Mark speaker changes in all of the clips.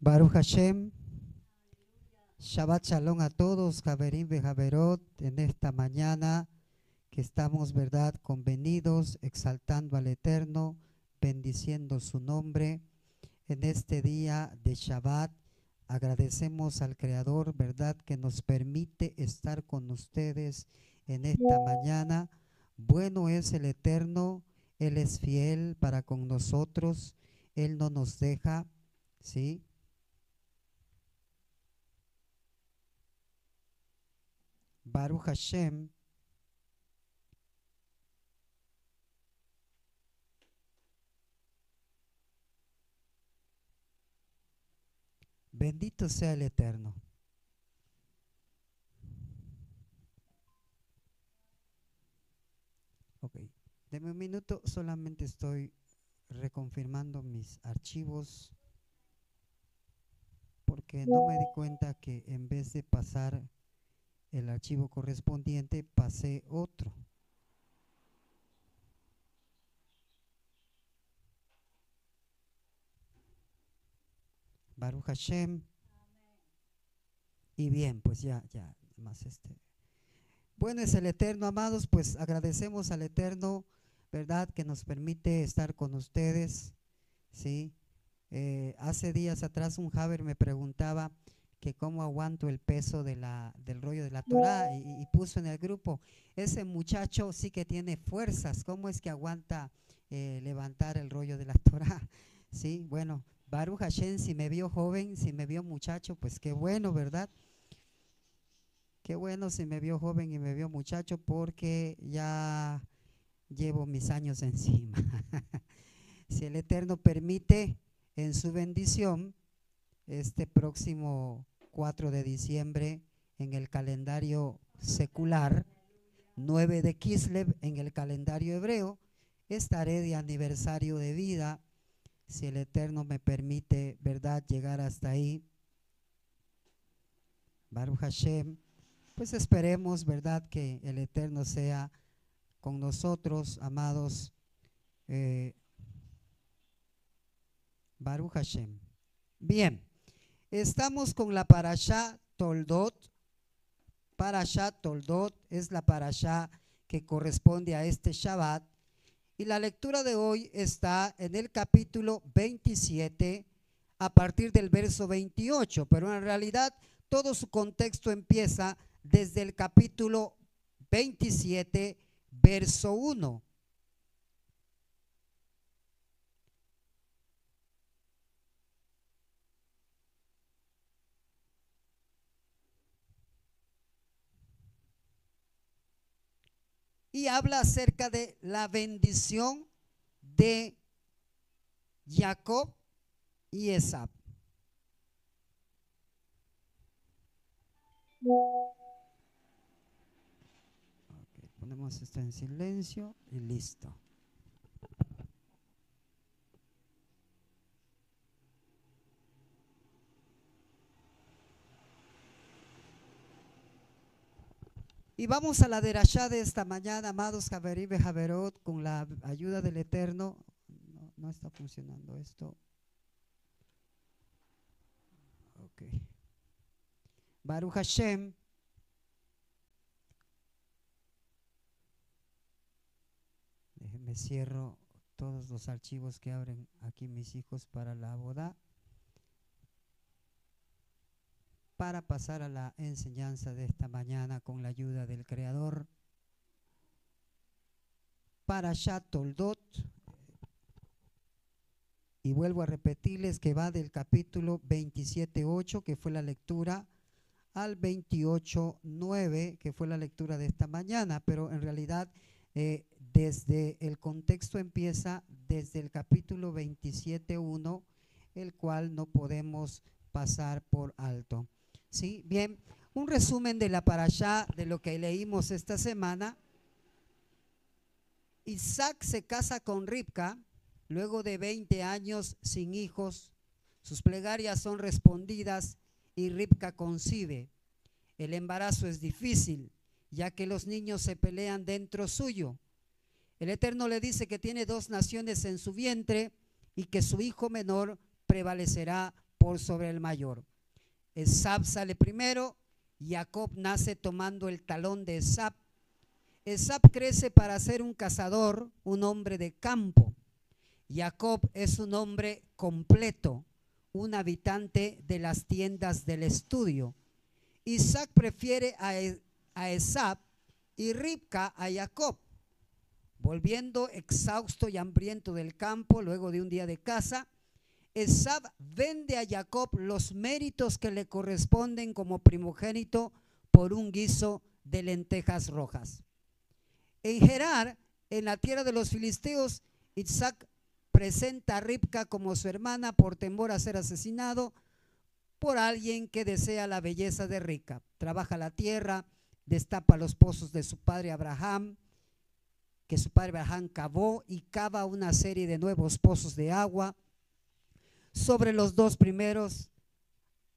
Speaker 1: Baruch Hashem, Shabbat Shalom a todos, Javerim Bejaverot, en esta mañana que estamos, verdad, convenidos, exaltando al Eterno, bendiciendo su nombre. En este día de Shabbat, agradecemos al Creador, verdad, que nos permite estar con ustedes en esta mañana. Bueno es el Eterno, Él es fiel para con nosotros, Él no nos deja, ¿sí? Baruch Hashem. Bendito sea el Eterno. Ok, deme un minuto, solamente estoy reconfirmando mis archivos porque no me di cuenta que en vez de pasar el archivo correspondiente, pasé otro. Baruch Hashem. Y bien, pues ya, más Bueno es el Eterno, amados, pues agradecemos al Eterno, ¿verdad?, que nos permite estar con ustedes, ¿sí? Hace días atrás un Javer me preguntaba que cómo aguanto el peso del rollo de la Torah y puso en el grupo, ese muchacho sí que tiene fuerzas, ¿cómo es que aguanta levantar el rollo de la Torah? Sí, bueno, Baruch Hashem, si me vio joven, si me vio muchacho, pues qué bueno, ¿verdad? Qué bueno si me vio joven y me vio muchacho, porque ya llevo mis años encima. Si el Eterno permite, en su bendición, este próximo 4 de diciembre, en el calendario secular, 9 de Kislev en el calendario hebreo, estaré de aniversario de vida, si el Eterno me permite, ¿verdad?, llegar hasta ahí. Baruch Hashem. Pues esperemos, ¿verdad?, que el Eterno sea con nosotros, amados. Baruch Hashem. Bien, estamos con la Parashá Toldot. Parashá Toldot es la Parashá que corresponde a este Shabbat. Y la lectura de hoy está en el capítulo 27 a partir del verso 28, pero en realidad todo su contexto empieza desde el capítulo 27, verso 1. Y habla acerca de la bendición de Jacob y Esab. Okay, ponemos esto en silencio y listo. Y vamos a la derashá de esta mañana, amados Javerim y Javerot, con la ayuda del Eterno. No está funcionando esto. Ok. Baruch Hashem. Déjenme cierro todos los archivos que abren aquí mis hijos para la boda, para pasar a la enseñanza de esta mañana con la ayuda del Creador. Parashat Toldot, y vuelvo a repetirles que va del capítulo 27:8, que fue la lectura, al 28:9, que fue la lectura de esta mañana, pero en realidad desde el contexto empieza desde el capítulo 27:1, el cual no podemos pasar por alto. ¿Sí? Bien, un resumen de la parashá, de lo que leímos esta semana. Isaac se casa con Ribca luego de 20 años sin hijos, Sus plegarias son respondidas y Ribca concibe. El embarazo es difícil, ya que los niños se pelean dentro suyo. El Eterno le dice que tiene 2 naciones en su vientre y que su hijo menor prevalecerá por sobre el mayor. Esab sale primero, Jacob nace tomando el talón de Esab. Esab crece para ser un cazador, un hombre de campo. Jacob es un hombre completo, un habitante de las tiendas del estudio. Isaac prefiere a Esab y Ribca a Jacob. Volviendo exhausto y hambriento del campo luego de un día de caza, Esab vende a Jacob los méritos que le corresponden como primogénito por un guiso de lentejas rojas. En Gerar, en la tierra de los filisteos, Isaac presenta a Ribca como su hermana por temor a ser asesinado por alguien que desea la belleza de Ribca. Trabaja la tierra, destapa los pozos de su padre Abraham, que su padre Abraham cavó, y cava una serie de nuevos pozos de agua. Sobre los 2 primeros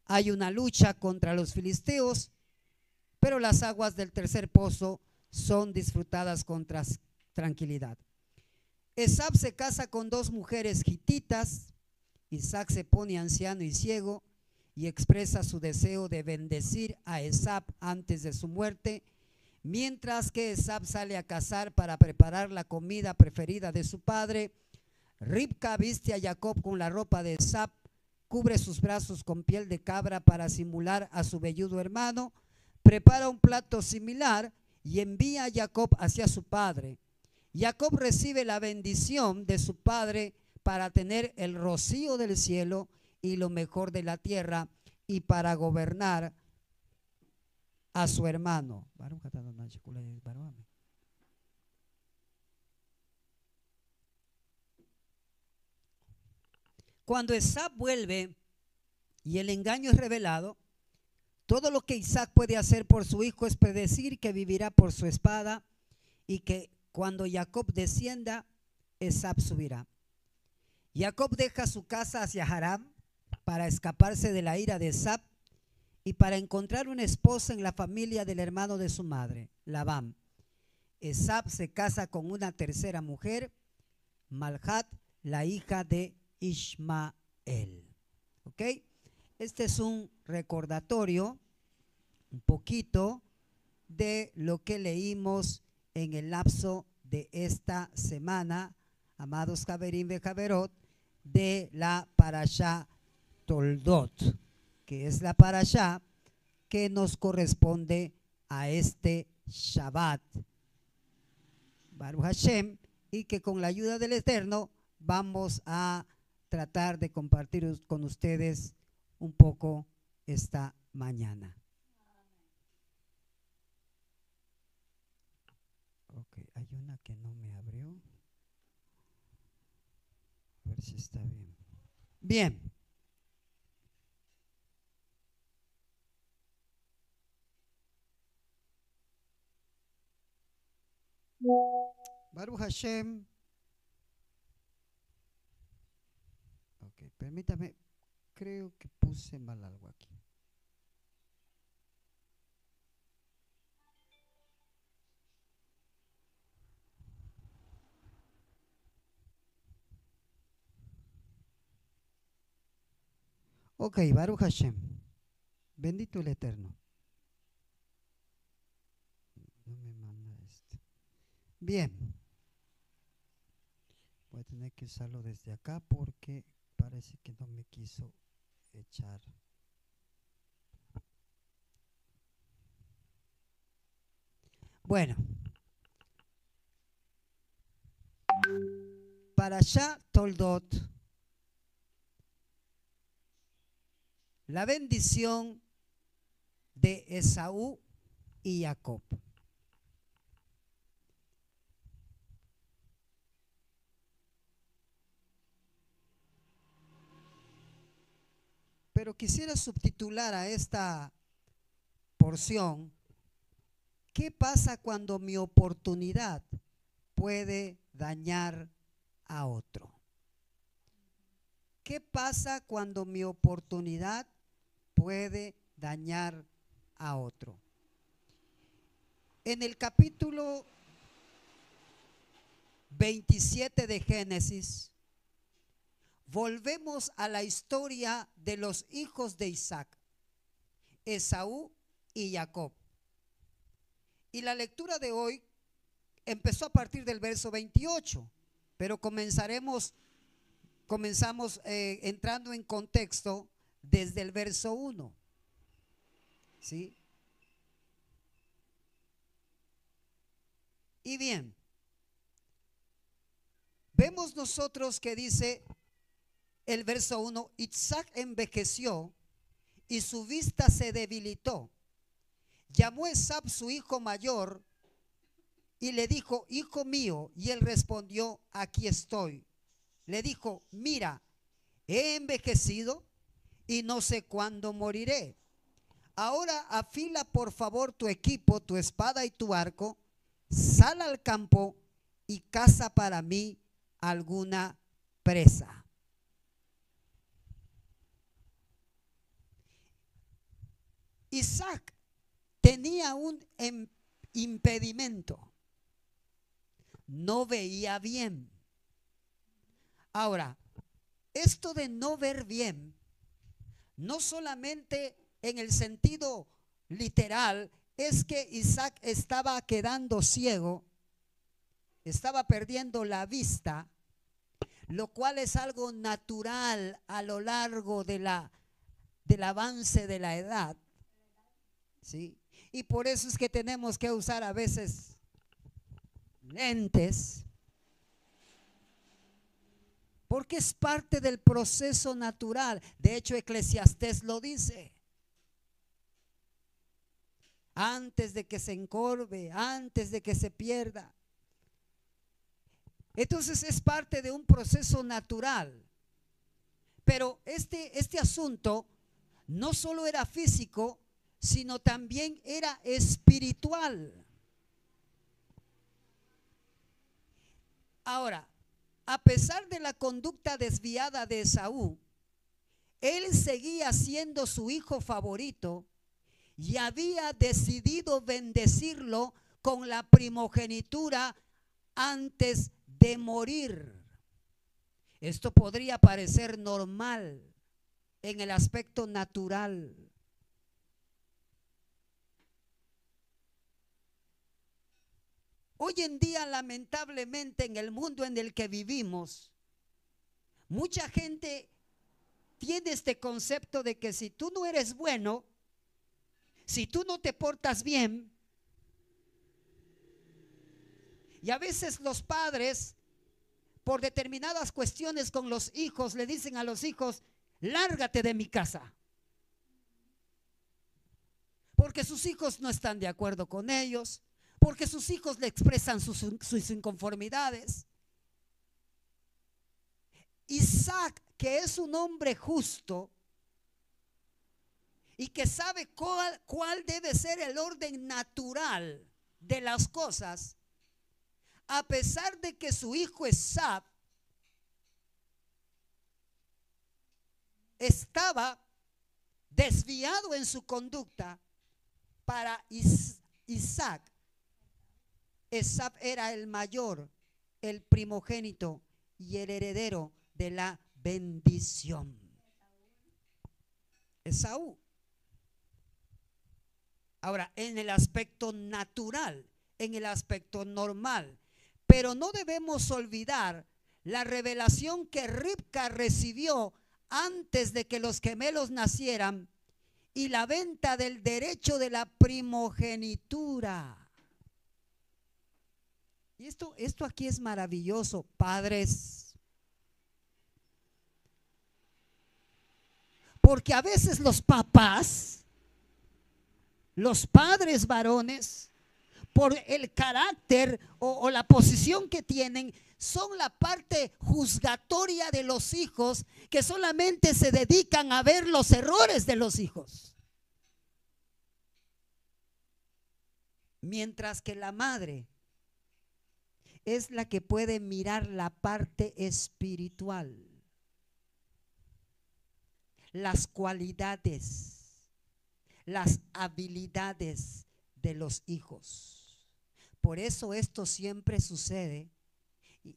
Speaker 1: hay una lucha contra los filisteos, pero las aguas del tercer pozo son disfrutadas con tranquilidad. Esab se casa con 2 mujeres hititas. Isaac se pone anciano y ciego y expresa su deseo de bendecir a Esab antes de su muerte, mientras que Esab sale a cazar para preparar la comida preferida de su padre. Ribca viste a Jacob con la ropa de Esab, cubre sus brazos con piel de cabra para simular a su velludo hermano, prepara un plato similar y envía a Jacob hacia su padre. Jacob recibe la bendición de su padre para tener el rocío del cielo y lo mejor de la tierra y para gobernar a su hermano. Cuando Esab vuelve y el engaño es revelado, todo lo que Isaac puede hacer por su hijo es predecir que vivirá por su espada y que cuando Jacob descienda, Esab subirá. Jacob deja su casa hacia Harán para escaparse de la ira de Esab y para encontrar una esposa en la familia del hermano de su madre, Labán. Esab se casa con una tercera mujer, Malhat, la hija de Ismael. ¿Ok? Este es un recordatorio, un poquito, de lo que leímos en el lapso de esta semana, amados Javerim ve Javerot, de la Parashá Toldot, que es la Parashá que nos corresponde a este Shabbat, Baruch Hashem, y que con la ayuda del Eterno vamos a tratar de compartir con ustedes un poco esta mañana. Ok, hay una que no me abrió. A ver si está bien. Bien. Baruch Hashem. Ok, permítame, creo que puse mal algo aquí. Ok, Baruch Hashem. Bendito el Eterno. No me manda esto. Bien. Voy a tener que usarlo desde acá porque parece que no me quiso echar. Bueno. Parashá Toldot. La bendición de Esaú y Jacob. Pero quisiera subtitular a esta porción: ¿qué pasa cuando mi oportunidad puede dañar a otro? ¿qué pasa cuando mi oportunidad puede dañar a otro? En el capítulo 27 de Génesis, volvemos a la historia de los hijos de Isaac, Esaú y Jacob. Y la lectura de hoy empezó a partir del verso 28, pero comenzamos entrando en contexto desde el verso 1. ¿Sí? Y bien, vemos nosotros que dice el verso 1, Isaac envejeció y su vista se debilitó. Llamó Esab su hijo mayor y le dijo, hijo mío, y él respondió, aquí estoy. Le dijo, mira, he envejecido y no sé cuándo moriré. Ahora afila por favor tu equipo, tu espada y tu arco, sal al campo y caza para mí alguna presa. Isaac tenía un impedimento, no veía bien. Ahora, esto de no ver bien, no solamente en el sentido literal, es que Isaac estaba quedando ciego, estaba perdiendo la vista, lo cual es algo natural a lo largo del avance de la edad. ¿Sí? Y por eso es que tenemos que usar a veces lentes, porque es parte del proceso natural. De hecho, Eclesiastés lo dice. Antes de que se encorve, antes de que se pierda. Entonces es parte de un proceso natural. Pero este asunto no solo era físico, sino también era espiritual. Ahora, a pesar de la conducta desviada de Esaú, él seguía siendo su hijo favorito y había decidido bendecirlo con la primogenitura antes de morir. Esto podría parecer normal en el aspecto natural. Hoy en día, lamentablemente, en el mundo en el que vivimos, mucha gente tiene este concepto de que si tú no eres bueno, si tú no te portas bien, y a veces los padres, por determinadas cuestiones con los hijos, le dicen a los hijos, lárgate de mi casa, porque sus hijos no están de acuerdo con ellos, porque sus hijos le expresan sus inconformidades. Isaac, que es un hombre justo y que sabe cuál debe ser el orden natural de las cosas, a pesar de que su hijo Esab estaba desviado en su conducta, para Isaac, Esab era el mayor, el primogénito y el heredero de la bendición. Esaú. Ahora, en el aspecto natural, en el aspecto normal, pero no debemos olvidar la revelación que Ribca recibió antes de que los gemelos nacieran y la venta del derecho de la primogenitura. Y esto aquí es maravilloso, padres. Porque a veces los papás, los padres varones, por el carácter o la posición que tienen, son la parte juzgatoria de los hijos, que solamente se dedican a ver los errores de los hijos. Mientras que la madre es la que puede mirar la parte espiritual. las cualidades, las habilidades de los hijos. Por eso esto siempre sucede,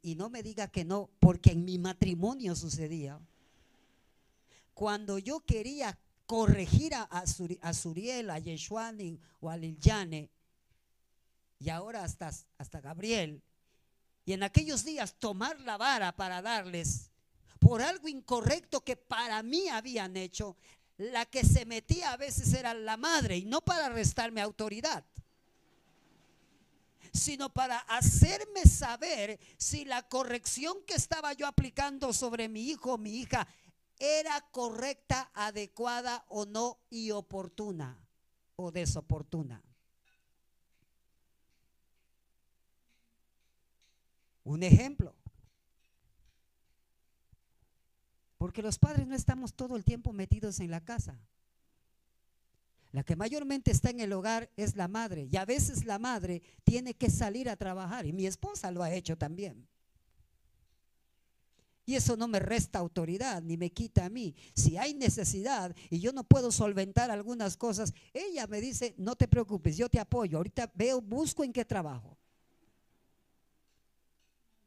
Speaker 1: y no me diga que no, porque en mi matrimonio sucedía. Cuando yo quería corregir a Suriel, a Yeshuani o a Lilyane, y ahora hasta Gabriel, y en aquellos días tomar la vara para darles por algo incorrecto que para mí habían hecho, la que se metía a veces era la madre, y no para restarme autoridad, sino para hacerme saber si la corrección que estaba yo aplicando sobre mi hijo o mi hija era correcta, adecuada o no, y oportuna o desoportuna. Un ejemplo. Porque los padres no estamos todo el tiempo metidos en la casa. La que mayormente está en el hogar es la madre, y a veces la madre tiene que salir a trabajar, y mi esposa lo ha hecho también. Y eso no me resta autoridad ni me quita a mí. Si hay necesidad y yo no puedo solventar algunas cosas, ella me dice: no te preocupes, yo te apoyo, ahorita busco en qué trabajo.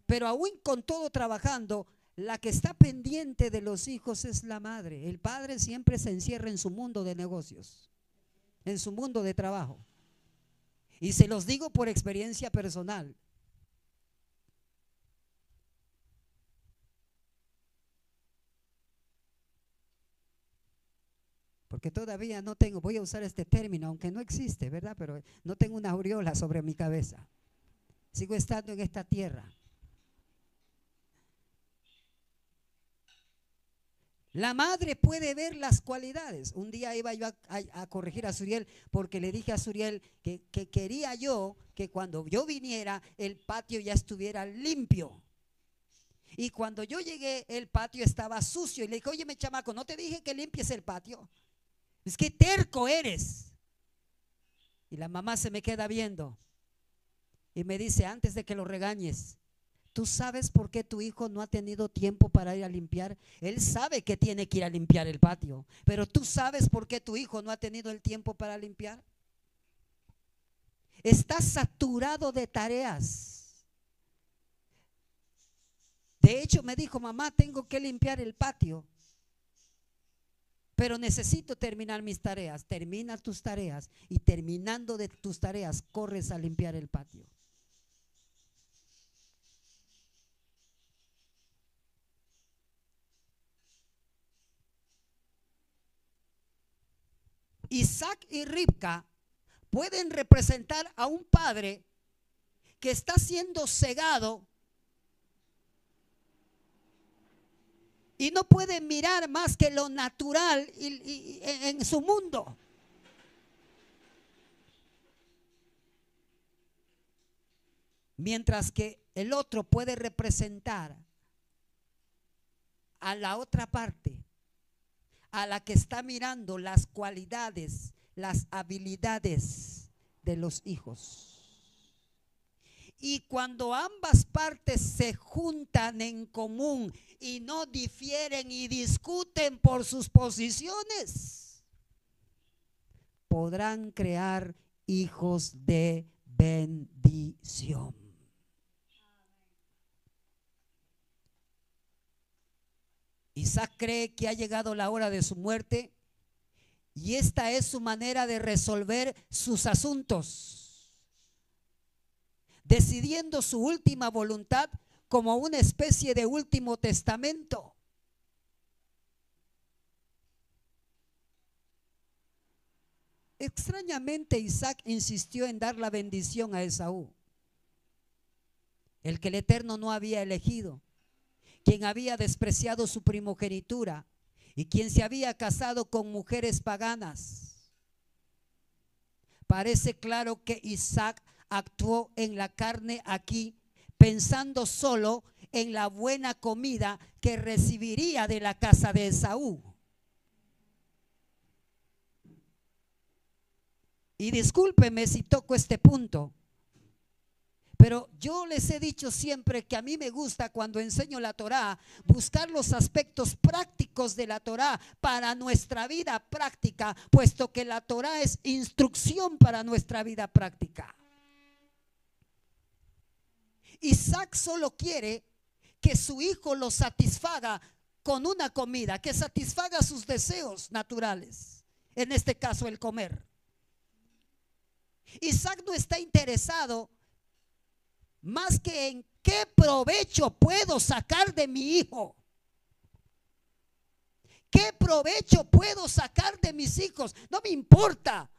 Speaker 1: Pero aún con todo trabajando, la que está pendiente de los hijos es la madre. El padre siempre se encierra en su mundo de negocios, en su mundo de trabajo. Y se los digo por experiencia personal. Porque todavía no tengo, voy a usar este término, aunque no existe, ¿verdad? Pero no tengo una aureola sobre mi cabeza. Sigo estando en esta tierra. La madre puede ver las cualidades. Un día iba yo a corregir a Suriel, porque le dije a Suriel que quería yo que cuando yo viniera el patio ya estuviera limpio. Y cuando yo llegué el patio estaba sucio, y le dije: oye, mi chamaco, ¿no te dije que limpies el patio? Es que terco eres. Y la mamá se me queda viendo y me dice: antes de que lo regañes, ¿tú sabes por qué tu hijo no ha tenido tiempo para ir a limpiar? Él sabe que tiene que ir a limpiar el patio, pero ¿tú sabes por qué tu hijo no ha tenido el tiempo para limpiar? Está saturado de tareas. De hecho me dijo: mamá, tengo que limpiar el patio, pero necesito terminar mis tareas. Termina tus tareas, y terminando de tus tareas corres a limpiar el patio. Isaac y Ribca pueden representar a un padre que está siendo cegado y no puede mirar más que lo natural en su mundo. Mientras que el otro puede representar a la otra parte, a la que está mirando las cualidades, las habilidades de los hijos. Y cuando ambas partes se juntan en común y no difieren y discuten por sus posiciones, podrán crear hijos de bendición. Isaac cree que ha llegado la hora de su muerte, y esta es su manera de resolver sus asuntos, decidiendo su última voluntad como una especie de último testamento. Extrañamente, Isaac insistió en dar la bendición a Esaú, el que el Eterno no había elegido, quien había despreciado su primogenitura y quien se había casado con mujeres paganas. Parece claro que Isaac actuó en la carne aquí, pensando solo en la buena comida que recibiría de la casa de Esaú. Y discúlpeme si toco este punto, Pero yo les he dicho siempre que a mí me gusta, cuando enseño la Torá, buscar los aspectos prácticos de la Torá para nuestra vida práctica, puesto que la Torá es instrucción para nuestra vida práctica. Isaac solo quiere que su hijo lo satisfaga con una comida, que satisfaga sus deseos naturales, en este caso el comer. Isaac no está interesado más que en qué provecho puedo sacar de mi hijo, qué provecho puedo sacar de mis hijos. No me importa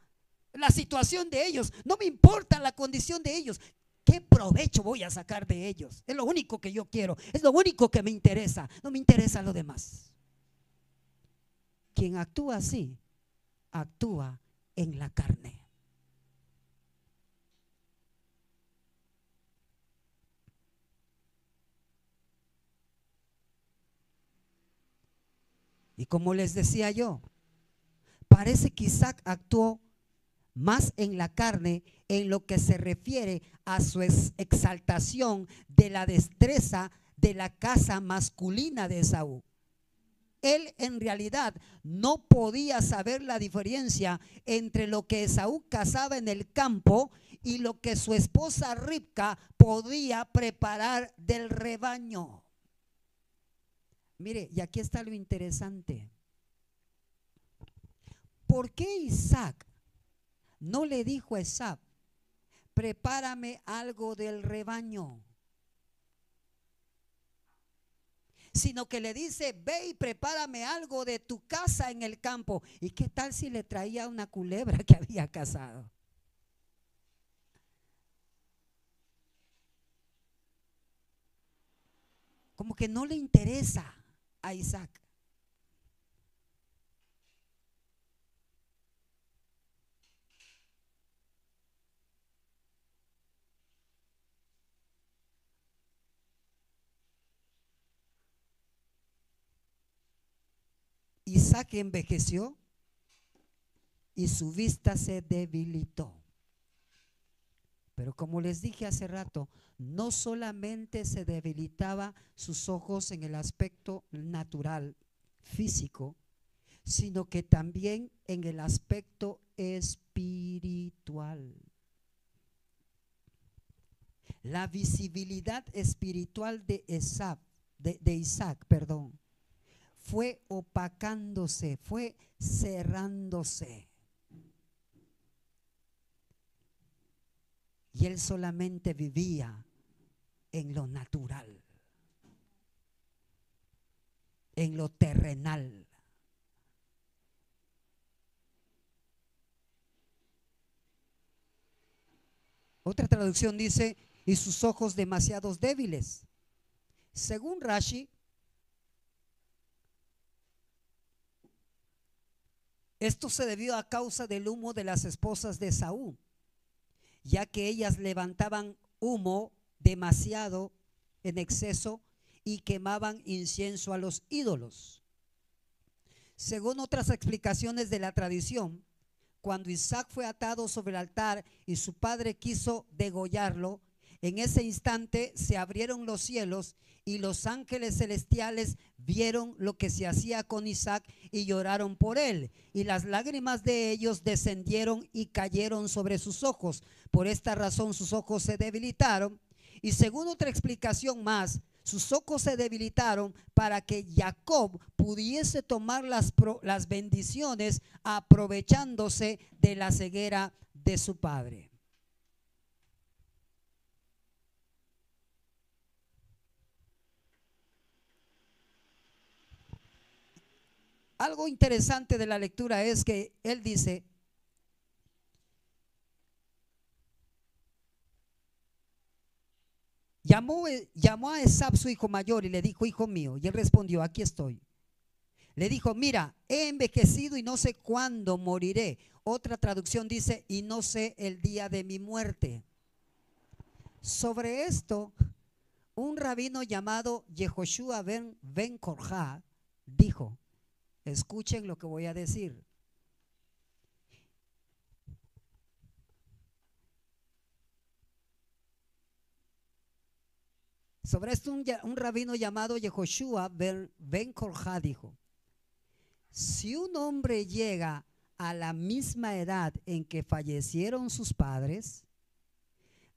Speaker 1: la situación de ellos, no me importa la condición de ellos. ¿Qué provecho voy a sacar de ellos? Es lo único que yo quiero, es lo único que me interesa. No me interesa lo demás. Quien actúa así, actúa en la carne. Y como les decía yo, parece que Isaac actuó más en la carne en lo que se refiere a su exaltación de la destreza de la caza masculina de Esaú. Él en realidad no podía saber la diferencia entre lo que Esaú cazaba en el campo y lo que su esposa Ribca podía preparar del rebaño. Mire, y aquí está lo interesante. ¿Por qué Isaac no le dijo a Esaú: prepárame algo del rebaño? Sino que le dice: ve y prepárame algo de tu casa en el campo. ¿Y qué tal si le traía una culebra que había cazado? Como que no le interesa a Isaac. Isaac envejeció y su vista se debilitó. Pero como les dije hace rato, no solamente se debilitaba sus ojos en el aspecto natural, físico, sino que también en el aspecto espiritual. La visibilidad espiritual de Isaac, fue opacándose, fue cerrándose. Y él solamente vivía en lo natural, en lo terrenal. Otra traducción dice: y sus ojos demasiados débiles. Según Rashi, esto se debió a causa del humo de las esposas de Esaú, ya que ellas levantaban humo demasiado en exceso y quemaban incienso a los ídolos. Según otras explicaciones de la tradición, cuando Isaac fue atado sobre el altar y su padre quiso degollarlo, en ese instante se abrieron los cielos y los ángeles celestiales vieron lo que se hacía con Isaac y lloraron por él, y las lágrimas de ellos descendieron y cayeron sobre sus ojos. Por esta razón sus ojos se debilitaron. Y según otra explicación más, sus ojos se debilitaron para que Jacob pudiese tomar las bendiciones aprovechándose de la ceguera de su padre. Algo interesante de la lectura es que él dice: llamó a Esaú su hijo mayor y le dijo: hijo mío. Y él respondió: aquí estoy. Le dijo: mira, he envejecido y no sé cuándo moriré. Otra traducción dice: y no sé el día de mi muerte. Sobre esto, un rabino llamado Yehoshua ben Korja dijo: escuchen lo que voy a decir. Sobre esto un rabino llamado Yehoshua ben Korja dijo: si un hombre llega a la misma edad en que fallecieron sus padres,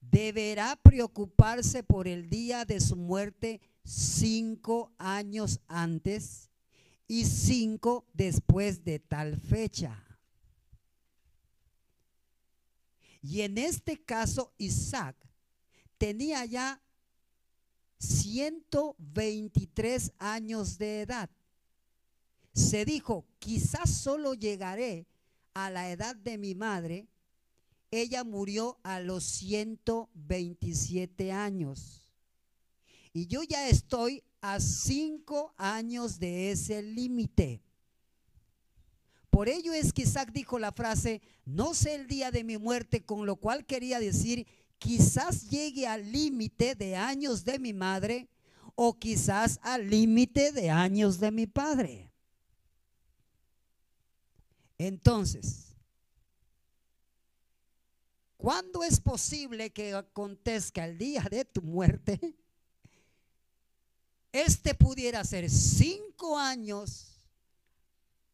Speaker 1: deberá preocuparse por el día de su muerte 5 años antes y 5 después de tal fecha. Y en este caso Isaac tenía ya 123 años de edad. Se dijo: quizás solo llegaré a la edad de mi madre. Ella murió a los 127 años. Y yo ya estoy a 5 años de ese límite. Por ello es que Isaac dijo la frase: no sé el día de mi muerte, con lo cual quería decir: quizás llegue al límite de años de mi madre, o quizás al límite de años de mi padre. Entonces, ¿cuándo es posible que acontezca el día de tu muerte? Este pudiera ser 5 años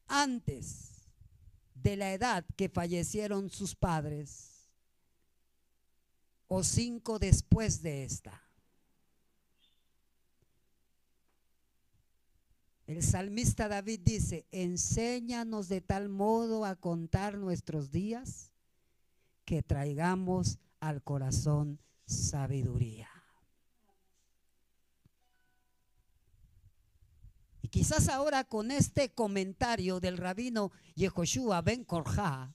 Speaker 1: antes de la edad que fallecieron sus padres, o 5 después de esta. El salmista David dice: enséñanos de tal modo a contar nuestros días, que traigamos al corazón sabiduría. Y quizás ahora, con este comentario del rabino Yehoshua ben Korja,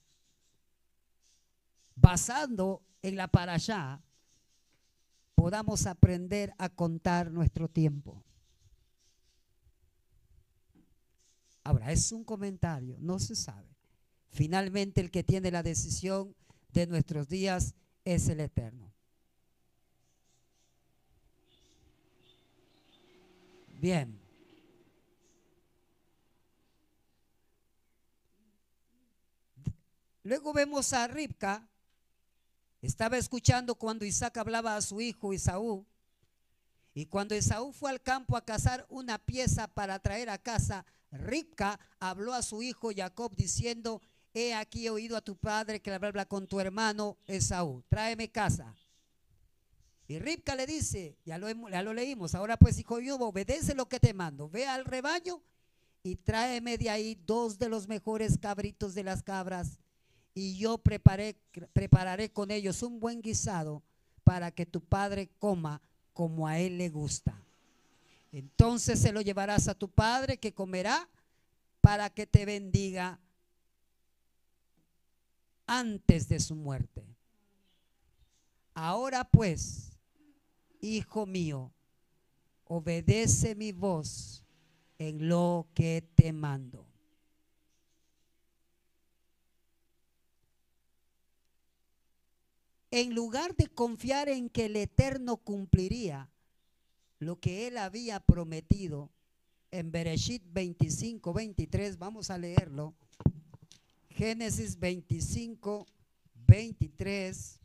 Speaker 1: basado en la parashá, podamos aprender a contar nuestro tiempo. Ahora, es un comentario, no se sabe. Finalmente, el que tiene la decisión de nuestros días es el Eterno. Bien. Luego vemos a Ribca. Estaba escuchando cuando Isaac hablaba a su hijo Esaú. Y cuando Esaú fue al campo a cazar una pieza para traer a casa, Ribca habló a su hijo Jacob diciendo: he aquí oído a tu padre que habla con tu hermano Esaú, tráeme caza. Y Ribca le dice, ya lo leímos: ahora pues, hijo mío, obedece lo que te mando, ve al rebaño y tráeme de ahí 2 de los mejores cabritos de las cabras, y yo prepararé con ellos un buen guisado para que tu padre coma como a él le gusta. Entonces se lo llevarás a tu padre, que comerá, para que te bendiga antes de su muerte. Ahora pues, hijo mío, obedece mi voz en lo que te mando. En lugar de confiar en que el Eterno cumpliría lo que él había prometido, en Bereshit 25, 23, vamos a leerlo. Génesis 25, 23.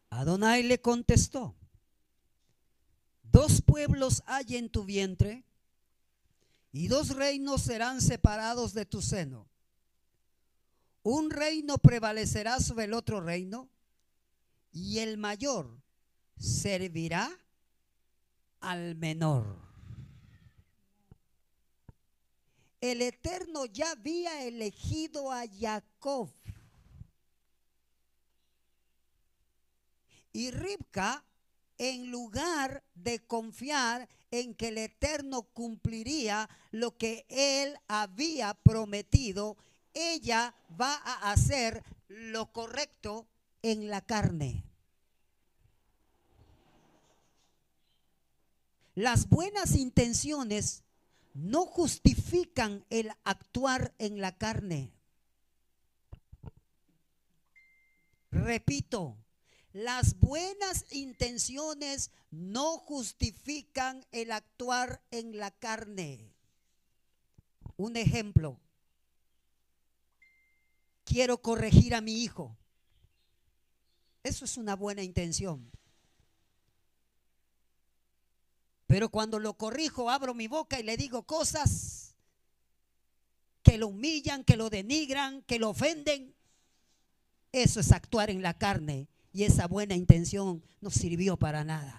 Speaker 1: Adonai le contestó: 2 pueblos hay en tu vientre, y 2 reinos serán separados de tu seno. Un reino prevalecerá sobre el otro reino, y el mayor servirá al menor. El Eterno ya había elegido a Jacob, y Ribca, en lugar de confiar en que el Eterno cumpliría lo que él había prometido, ella va a hacer lo correcto en la carne. Las buenas intenciones no justifican el actuar en la carne. Repito, las buenas intenciones no justifican el actuar en la carne. Un ejemplo, quiero corregir a mi hijo. Eso es una buena intención. Pero cuando lo corrijo, abro mi boca y le digo cosas que lo humillan, que lo denigran, que lo ofenden. Eso es actuar en la carne, y esa buena intención no sirvió para nada.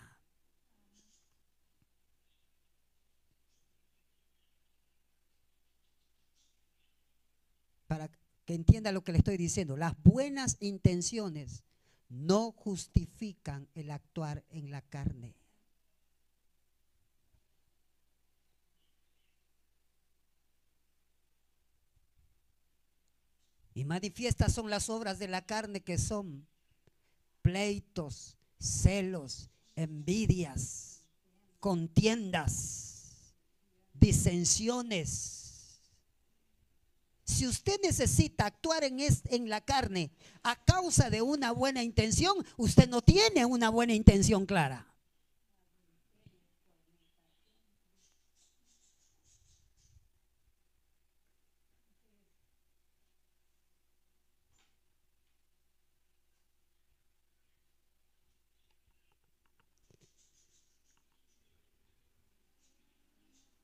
Speaker 1: Para que entienda lo que le estoy diciendo, las buenas intenciones no justifican el actuar en la carne. Y manifiestas son las obras de la carne, que son pleitos, celos, envidias, contiendas, disensiones. Si usted necesita actuar en la carne a causa de una buena intención, usted no tiene una buena intención clara.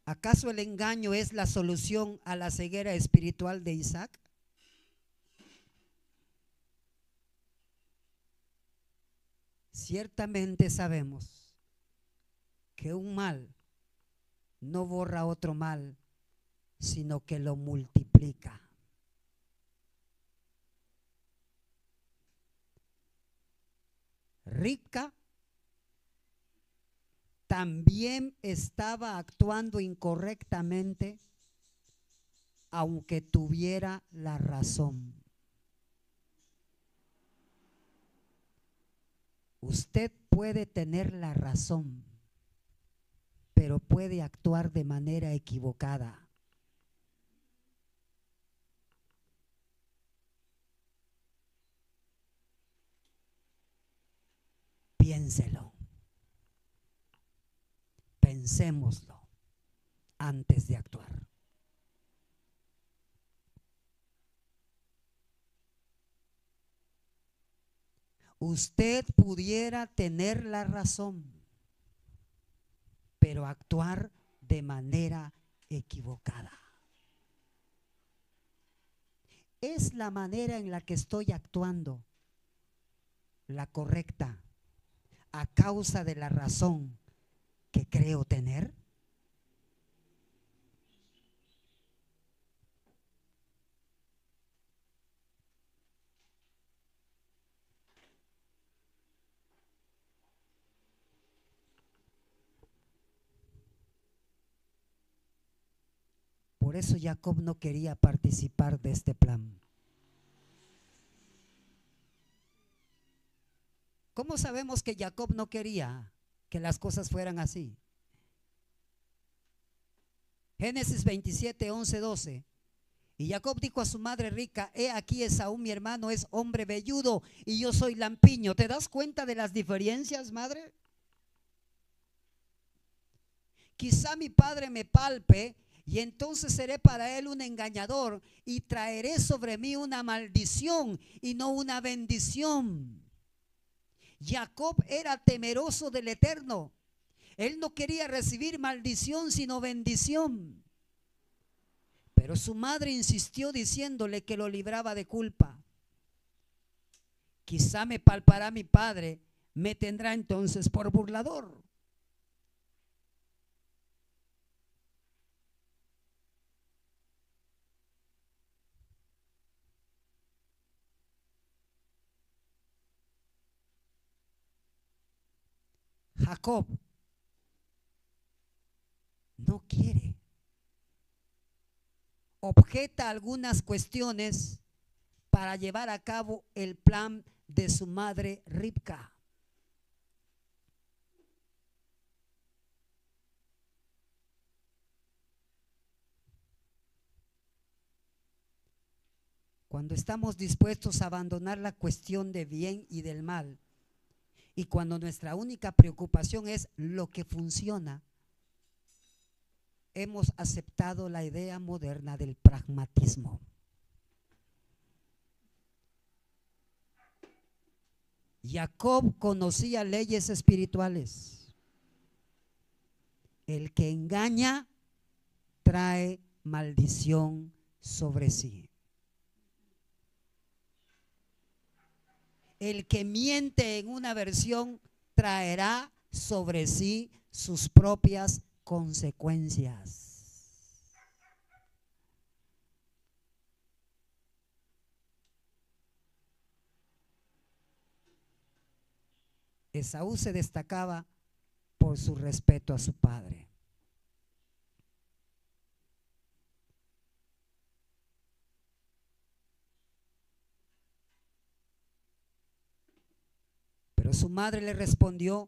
Speaker 1: ¿Acaso el engaño es la solución a la ceguera espiritual de Isaac? Ciertamente sabemos que un mal no borra otro mal, sino que lo multiplica. Ribca también estaba actuando incorrectamente, aunque tuviera la razón. Usted puede tener la razón, pero puede actuar de manera equivocada. Piénselo. Pensémoslo antes de actuar. Usted pudiera tener la razón, pero actuar de manera equivocada. ¿Es la manera en la que estoy actuando la correcta a causa de la razón que creo tener? Por eso Jacob no quería participar de este plan. ¿Cómo sabemos que Jacob no quería que las cosas fueran así? Génesis 27, 11, 12. Y Jacob dijo a su madre rica: he aquí, Esaú mi hermano es hombre velludo y yo soy lampiño. ¿Te das cuenta de las diferencias, madre? Quizá mi padre me palpe y entonces seré para él un engañador y traeré sobre mí una maldición y no una bendición. Jacob era temeroso del Eterno. Él no quería recibir maldición sino bendición. Pero su madre insistió diciéndole que lo libraba de culpa. Quizá me palpará mi padre, me tendrá entonces por burlador. Jacob no quiere. Objeta algunas cuestiones para llevar a cabo el plan de su madre Ribca. Cuando estamos dispuestos a abandonar la cuestión de bien y del mal, y cuando nuestra única preocupación es lo que funciona, hemos aceptado la idea moderna del pragmatismo. Jacob conocía leyes espirituales. El que engaña trae maldición sobre sí. El que miente en una versión traerá sobre sí sus propias consecuencias. Esaú se destacaba por su respeto a su padre. Pero su madre le respondió: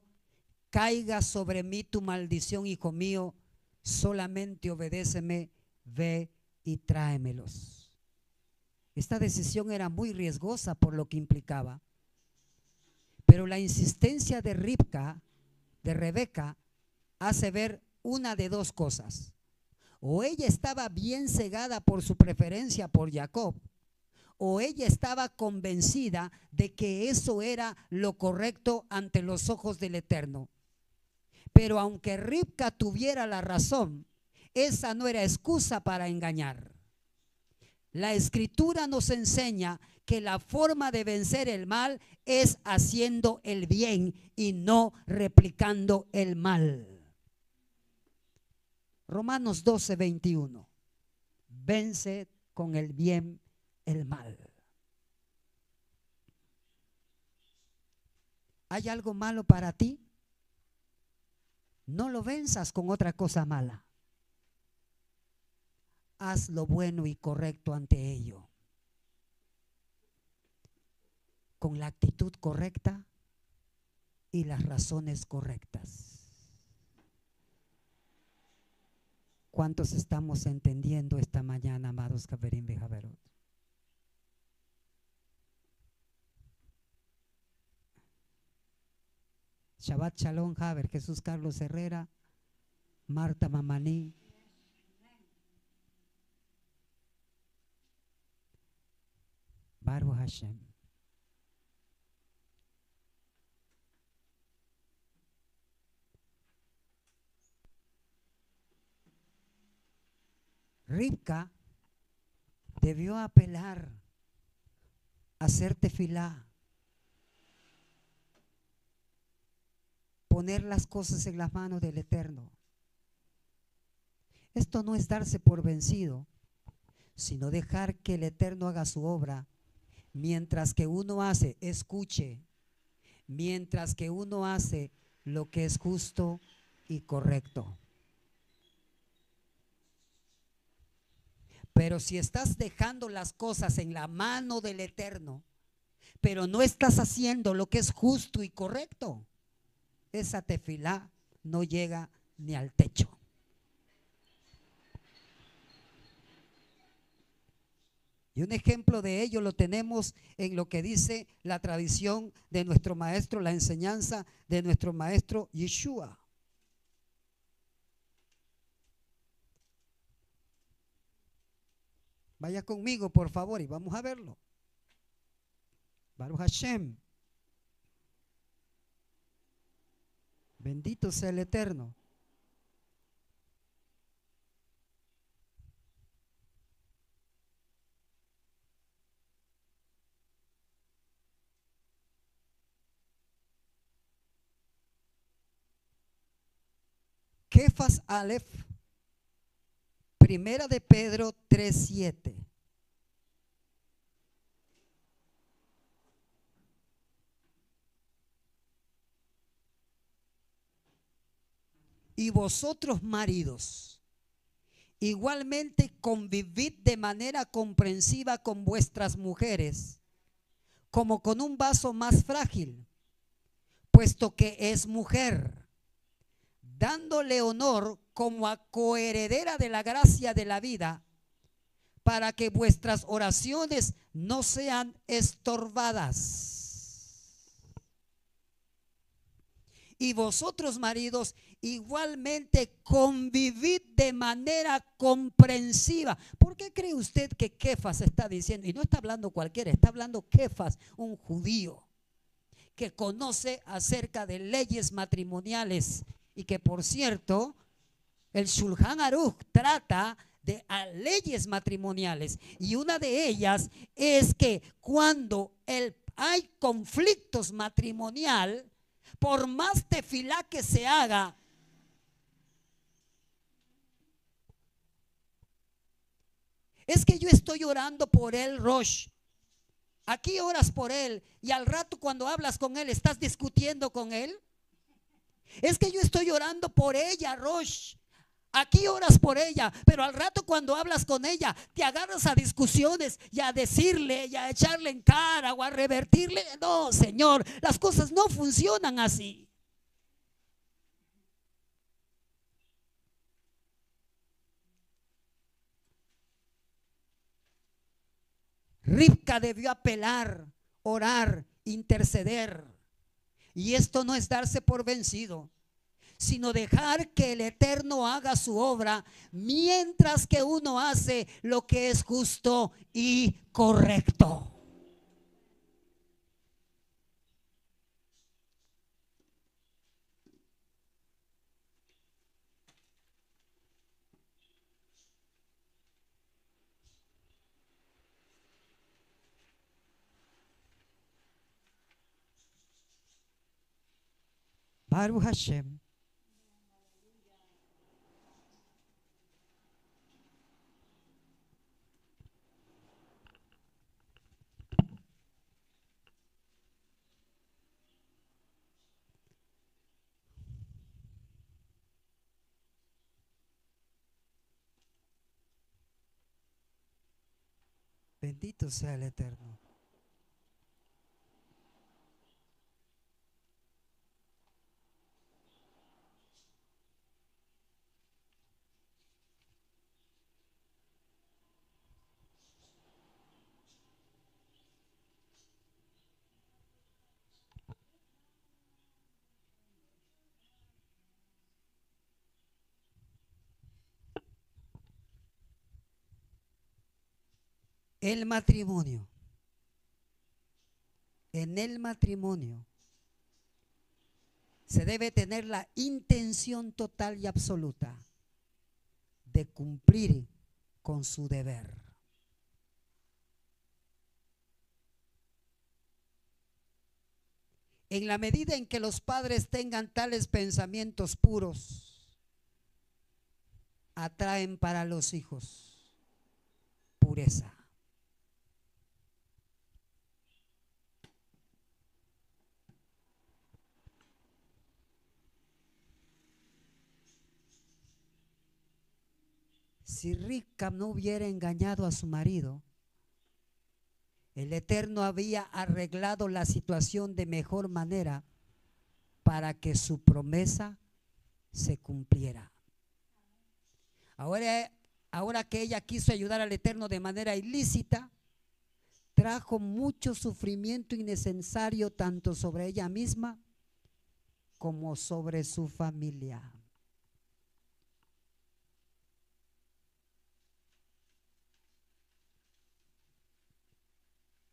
Speaker 1: caiga sobre mí tu maldición, hijo mío, solamente obedéceme, ve y tráemelos. Esta decisión era muy riesgosa por lo que implicaba. Pero la insistencia de Rebeca, hace ver una de dos cosas. O ella estaba bien cegada por su preferencia por Jacob, o ella estaba convencida de que eso era lo correcto ante los ojos del Eterno. Pero aunque Ribca tuviera la razón, esa no era excusa para engañar. La Escritura nos enseña que la forma de vencer el mal es haciendo el bien y no replicando el mal. Romanos 12:21. Vence con el bien el mal. ¿Hay algo malo para ti? No lo venzas con otra cosa mala. Haz lo bueno y correcto ante ello, con la actitud correcta y las razones correctas. ¿Cuántos estamos entendiendo esta mañana, amados Javerín Bejaverot? Shabbat Shalom, Javer, Jesús Carlos Herrera, Marta Mamaní. Baruch Hashem. Ribca debió apelar a hacer tefilá, poner las cosas en las manos del Eterno. Esto no es darse por vencido, sino dejar que el Eterno haga su obra, mientras que uno hace, escuche, mientras que uno hace lo que es justo y correcto. Pero si estás dejando las cosas en la mano del Eterno, pero no estás haciendo lo que es justo y correcto, esa tefilá no llega ni al techo. Y un ejemplo de ello lo tenemos en lo que dice la tradición de nuestro maestro, la enseñanza de nuestro maestro Yeshua. Vaya conmigo, por favor, y vamos a verlo. Baruch Hashem. Bendito sea el Eterno. Kefas Aleph, Primera de Pedro 3:7. Y vosotros, maridos, igualmente convivid de manera comprensiva con vuestras mujeres, como con un vaso más frágil, puesto que es mujer, dándole honor como a coheredera de la gracia de la vida, para que vuestras oraciones no sean estorbadas. Y vosotros, maridos, igualmente convivid de manera comprensiva. ¿Por qué cree usted que Kefas está diciendo? Y no está hablando cualquiera, está hablando Kefas, un judío que conoce acerca de leyes matrimoniales y que, por cierto, el Shulchan Aruch trata de leyes matrimoniales, y una de ellas es que cuando hay conflictos matrimonial, por más tefilá que se haga, es que yo estoy orando por él, Rosh. Aquí oras por él y al rato cuando hablas con él estás discutiendo con él. Es que yo estoy orando por ella, Rosh. Aquí oras por ella, pero al rato cuando hablas con ella te agarras a discusiones y a decirle y a echarle en cara o a revertirle. No, Señor, las cosas no funcionan así. Ribka debió apelar, orar, interceder. Y esto no es darse por vencido, sino dejar que el Eterno haga su obra mientras que uno hace lo que es justo y correcto. Baruch Hashem. Bendito sea el Eterno. El matrimonio. En el matrimonio se debe tener la intención total y absoluta de cumplir con su deber. En la medida en que los padres tengan tales pensamientos puros, atraen para los hijos pureza. Si Ribka no hubiera engañado a su marido, el Eterno había arreglado la situación de mejor manera para que su promesa se cumpliera. Ahora que ella quiso ayudar al Eterno de manera ilícita, trajo mucho sufrimiento innecesario tanto sobre ella misma como sobre su familia.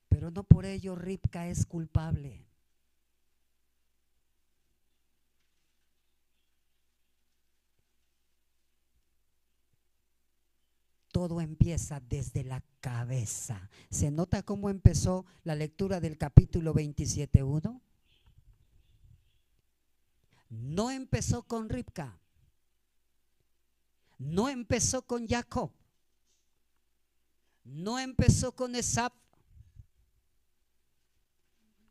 Speaker 1: Pero no por ello Ribka es culpable. Todo empieza desde la cabeza. ¿Se nota cómo empezó la lectura del capítulo 27:1? No empezó con Ribka, no empezó con Jacob, no empezó con Esab,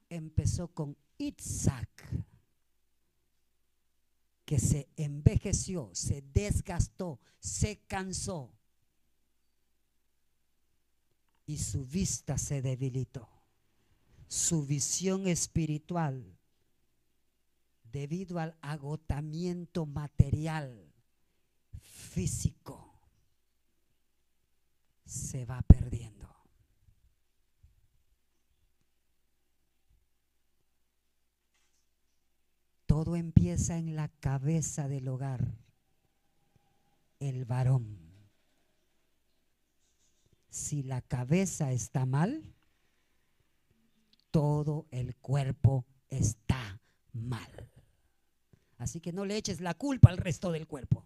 Speaker 1: empezó con Isaac, que se envejeció, se desgastó, se cansó y su vista se debilitó, su visión espiritual, debido al agotamiento material, físico, se va perdiendo. todo empieza en la cabeza del hogar, el varón. Si la cabeza está mal, todo el cuerpo está mal. Así que no le eches la culpa al resto del cuerpo.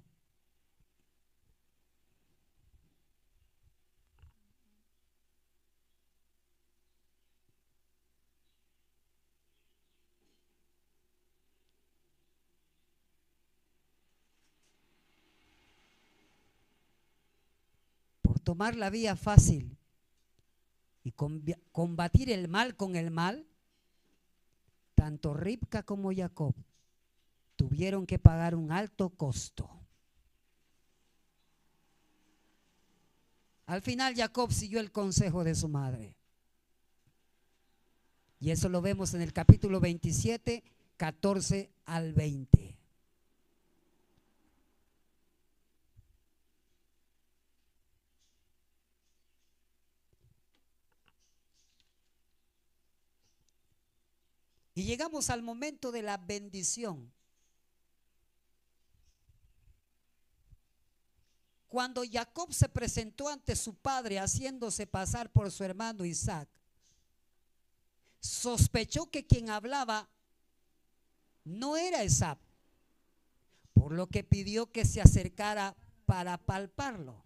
Speaker 1: Por tomar la vía fácil y combatir el mal con el mal, tanto Ribca como Jacob tuvieron que pagar un alto costo. Al final Jacob siguió el consejo de su madre. Y eso lo vemos en el capítulo 27, 14 al 20. Y llegamos al momento de la bendición. Cuando Jacob se presentó ante su padre haciéndose pasar por su hermano Isaac, sospechó que quien hablaba no era Esaú, por lo que pidió que se acercara para palparlo.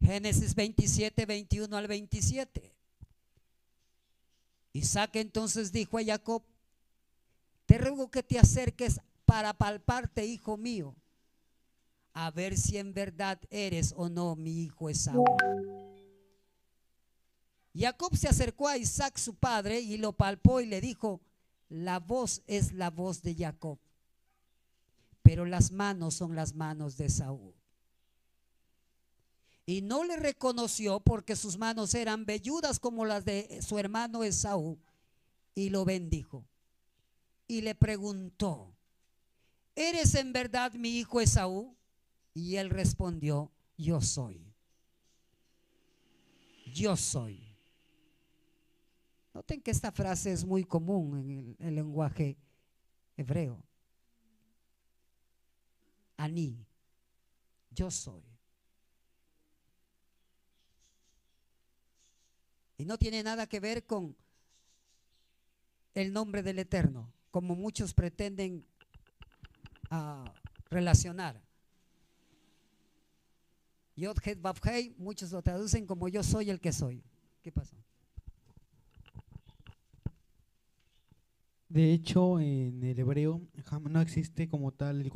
Speaker 1: Génesis 27, 21 al 27. Isaac entonces dijo a Jacob: te ruego que te acerques para palparte, hijo mío, a ver si en verdad eres o no mi hijo Esaú. Jacob se acercó a Isaac su padre y lo palpó y le dijo: la voz es la voz de Jacob, pero las manos son las manos de Esaú. Y no le reconoció porque sus manos eran velludas como las de su hermano Esaú, y lo bendijo. Y le preguntó: ¿eres en verdad mi hijo Esaú? Y él respondió: yo soy. Yo soy. Noten que esta frase es muy común en el lenguaje hebreo. Aní, yo soy. Y no tiene nada que ver con el nombre del Eterno, como muchos pretenden relacionar. Yod Het Vav Hei, muchos lo traducen como yo soy el que soy. ¿Qué pasó?
Speaker 2: De hecho, en el hebreo no existe como tal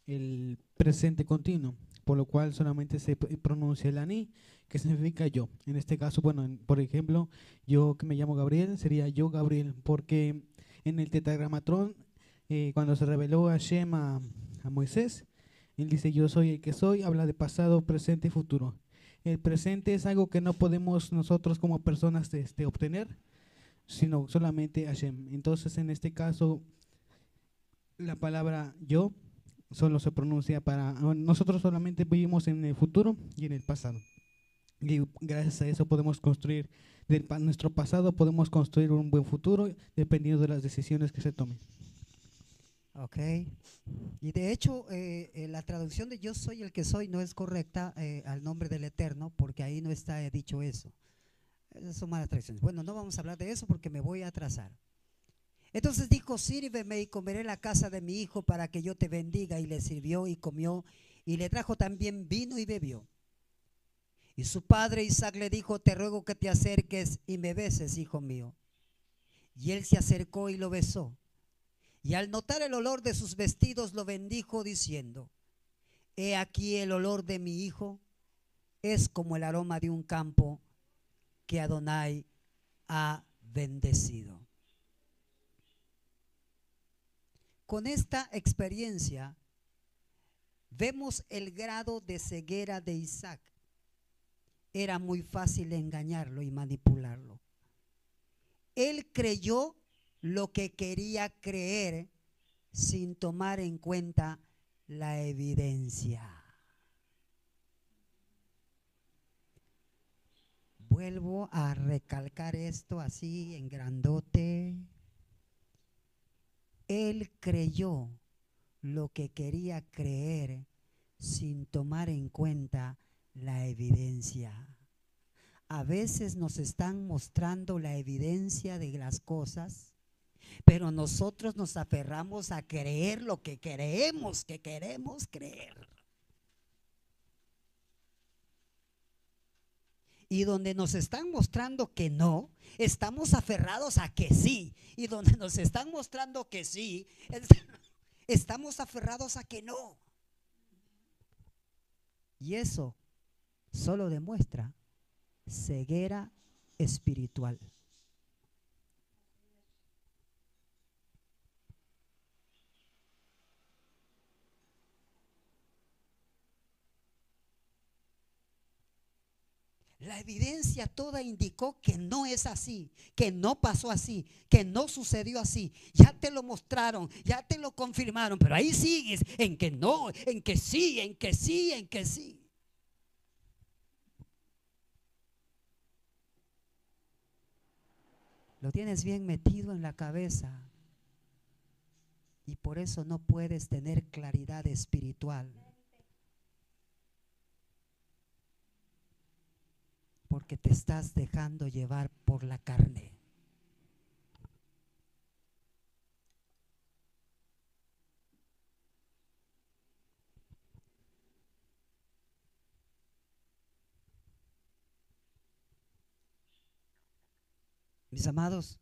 Speaker 2: el presente continuo, por lo cual solamente se pronuncia el aní, que significa yo. En este caso, bueno, por ejemplo, yo que me llamo Gabriel, sería yo Gabriel, porque en el tetragramatrón, cuando se reveló Hashem a Moisés, él dice: yo soy el que soy, habla de pasado, presente y futuro. El presente es algo que no podemos nosotros como personas obtener, sino solamente Hashem. Entonces, en este caso, la palabra yo solo se pronuncia para nosotros, solamente vivimos en el futuro y en el pasado. Y gracias a eso podemos construir, de nuestro pasado podemos construir un buen futuro dependiendo de las decisiones que se tomen.
Speaker 1: Ok. Y de hecho, la traducción de yo soy el que soy no es correcta al nombre del Eterno, porque ahí no está dicho eso. Esas son malas traducciones. Bueno, no vamos a hablar de eso porque me voy a atrasar. Entonces dijo: sírveme y comeré la casa de mi hijo para que yo te bendiga. Y le sirvió y comió, y le trajo también vino y bebió. Y su padre Isaac le dijo: te ruego que te acerques y me beses, hijo mío. Y él se acercó y lo besó. Y al notar el olor de sus vestidos lo bendijo diciendo: he aquí el olor de mi hijo es como el aroma de un campo que Adonai ha bendecido. Con esta experiencia vemos el grado de ceguera de Isaac. Era muy fácil engañarlo y manipularlo. Él creyó lo que quería creer sin tomar en cuenta la evidencia. Vuelvo a recalcar esto así en grandote. Él creyó lo que quería creer sin tomar en cuenta la evidencia. A veces nos están mostrando la evidencia de las cosas, pero nosotros nos aferramos a creer lo que creemos que queremos creer. Y donde nos están mostrando que no, estamos aferrados a que sí. Y donde nos están mostrando que sí, estamos aferrados a que no. Y eso solo demuestra ceguera espiritual. La evidencia toda indicó que no es así, que no pasó así, que no sucedió así. Ya te lo mostraron, ya te lo confirmaron, pero ahí sigues en que no, en que sí, en que sí, en que sí. Lo tienes bien metido en la cabeza y por eso no puedes tener claridad espiritual. Porque te estás dejando llevar por la carne. Mis amados,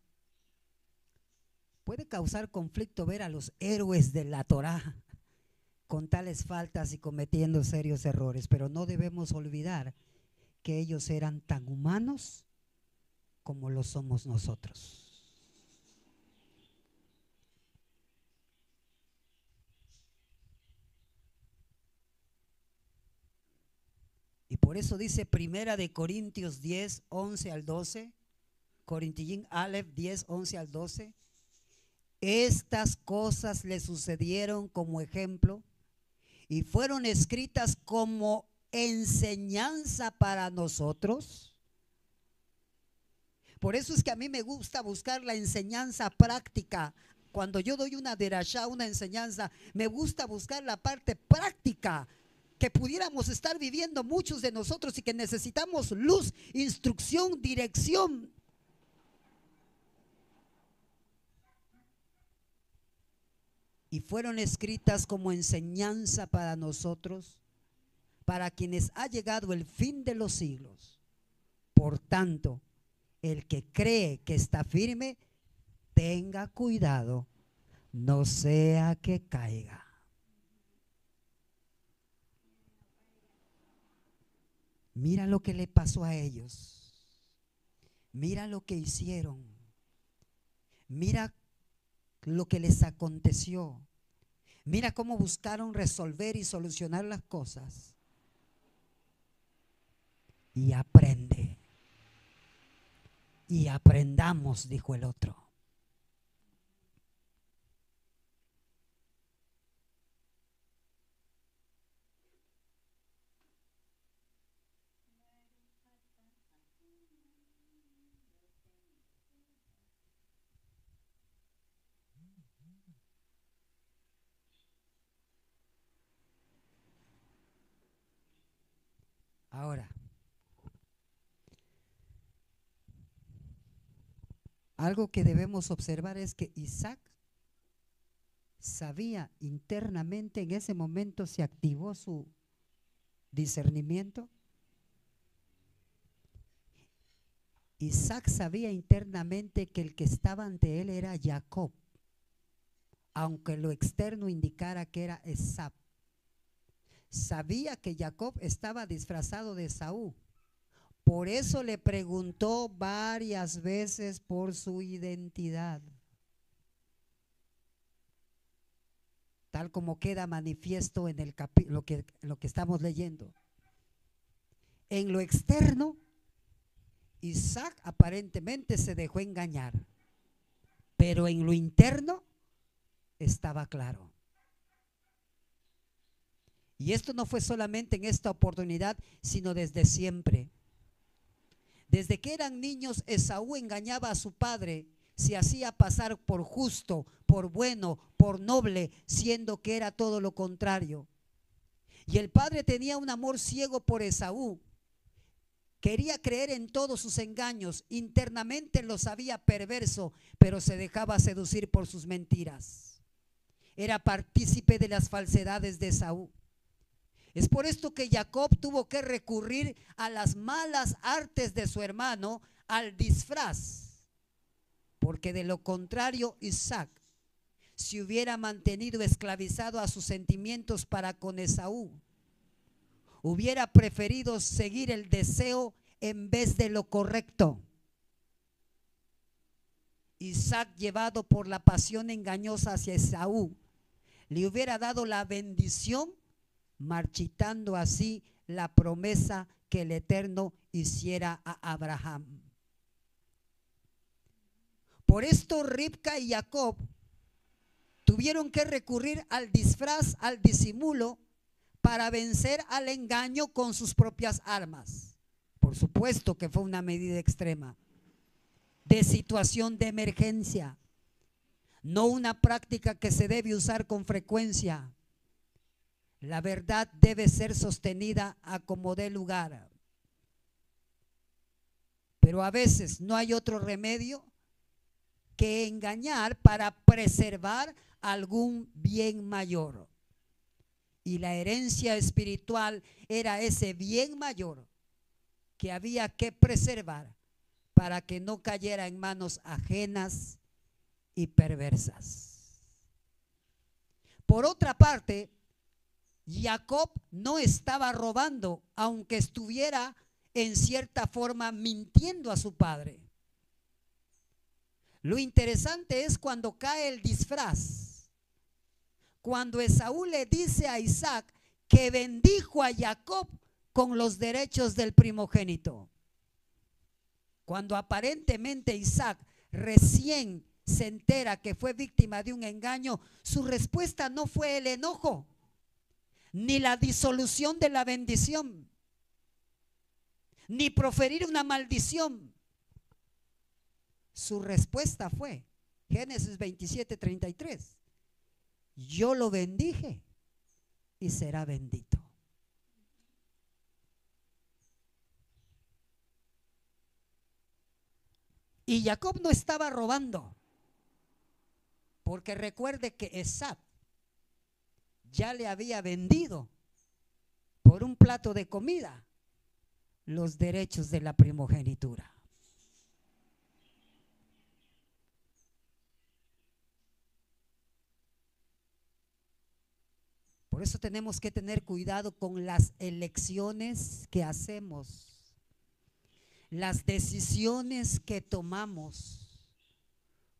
Speaker 1: puede causar conflicto ver a los héroes de la Torá con tales faltas y cometiendo serios errores, pero no debemos olvidar que ellos eran tan humanos como lo somos nosotros. Y por eso dice Primera de Corintios 10, 11 al 12, Corintillín Aleph 10, 11 al 12. Estas cosas le sucedieron como ejemplo y fueron escritas como enseñanza para nosotros. Por eso es que a mí me gusta buscar la enseñanza práctica. Cuando yo doy una derashá, una enseñanza, me gusta buscar la parte práctica que pudiéramos estar viviendo muchos de nosotros y que necesitamos luz, instrucción, dirección. Y fueron escritas como enseñanza para nosotros, para quienes ha llegado el fin de los siglos. Por tanto, el que cree que está firme, tenga cuidado, no sea que caiga. Mira lo que le pasó a ellos. Mira lo que hicieron. Mira lo que les aconteció. Mira cómo buscaron resolver y solucionar las cosas. Y aprende. Y aprendamos, dijo el otro. Ahora, algo que debemos observar es que Isaac sabía internamente, en ese momento se activó su discernimiento. Isaac sabía internamente que el que estaba ante él era Jacob, aunque lo externo indicara que era Esab. Sabía que Jacob estaba disfrazado de Esaú. Por eso le preguntó varias veces por su identidad. Tal como queda manifiesto en el lo que estamos leyendo. En lo externo, Isaac aparentemente se dejó engañar, pero en lo interno estaba claro. Y esto no fue solamente en esta oportunidad, sino desde siempre. Desde que eran niños, Esaú engañaba a su padre, se hacía pasar por justo, por bueno, por noble, siendo que era todo lo contrario. Y el padre tenía un amor ciego por Esaú. Quería creer en todos sus engaños, internamente lo sabía perverso, pero se dejaba seducir por sus mentiras. Era partícipe de las falsedades de Esaú. Es por esto que Jacob tuvo que recurrir a las malas artes de su hermano, al disfraz, porque de lo contrario Isaac se hubiera mantenido esclavizado a sus sentimientos para con Esaú. Hubiera preferido seguir el deseo en vez de lo correcto. Isaac, llevado por la pasión engañosa hacia Esaú, le hubiera dado la bendición, marchitando así la promesa que el Eterno hiciera a Abraham. Por esto Ribca y Jacob tuvieron que recurrir al disfraz, al disimulo, para vencer al engaño con sus propias armas. Por supuesto que fue una medida extrema, de situación de emergencia, no una práctica que se debe usar con frecuencia. La verdad debe ser sostenida a como dé lugar. Pero a veces no hay otro remedio que engañar para preservar algún bien mayor. Y la herencia espiritual era ese bien mayor que había que preservar para que no cayera en manos ajenas y perversas. Por otra parte, Jacob no estaba robando, aunque estuviera en cierta forma mintiendo a su padre. Lo interesante es cuando cae el disfraz, cuando Esaú le dice a Isaac que bendijo a Jacob con los derechos del primogénito. Cuando aparentemente Isaac recién se entera que fue víctima de un engaño, su respuesta no fue el enojo, ni la disolución de la bendición, ni proferir una maldición. Su respuesta fue, Génesis 27:33, yo lo bendije y será bendito. Y Jacob no estaba robando, porque recuerde que Esaú ya le había vendido por un plato de comida los derechos de la primogenitura. Por eso tenemos que tener cuidado con las elecciones que hacemos, las decisiones que tomamos,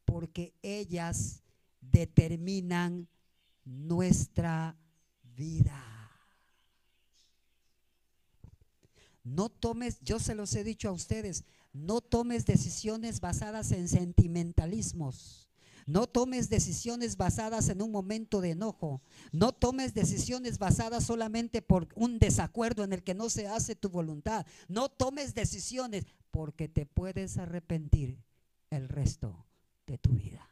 Speaker 1: porque ellas determinan nuestra vida. No tomes, yo se los he dicho a ustedes, no tomes decisiones basadas en sentimentalismos. No tomes decisiones basadas en un momento de enojo. No tomes decisiones basadas solamente por un desacuerdo en el que no se hace tu voluntad. No tomes decisiones porque te puedes arrepentir el resto de tu vida.